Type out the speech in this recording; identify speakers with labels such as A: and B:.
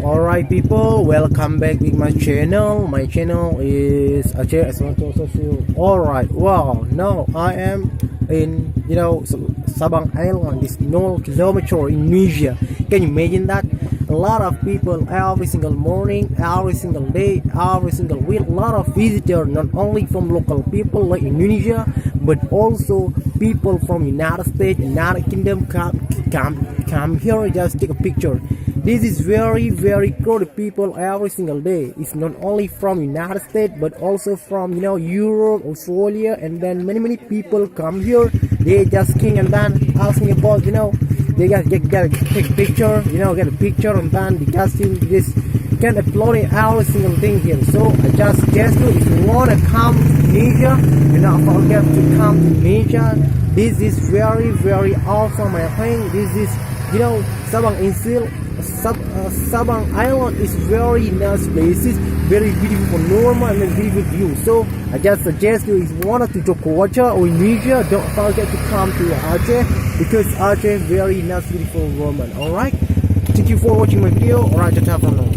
A: Alright people, welcome back with my channel. My channel is Aceh Social. Alright, wow, now I am in Sabang Island, this 0 kilometer in Indonesia. Can you imagine that? A lot of people every single morning, every single day, every single week, a lot of visitors, not only from local people like Indonesia, but also people from United States, United Kingdom come here just take a picture. This is very crowded people every single day. It's not only from United States but also from Europe, Australia, and then many people come here. They just came and then asking about they get take picture, get a picture, and then they just this can upload it every single thing here. So I just suggest you, if you wanna come to Indonesia, do not forget to come to Indonesia. This is very awesome. I think this is Sabang Island is very nice places, very beautiful normal and then beautiful view. So I just suggest you, if you wanted to Jogja or Indonesia, don't forget to come to Aceh, because Aceh very nice beautiful woman. Alright, thank you for watching my video. Alright, ciao for now.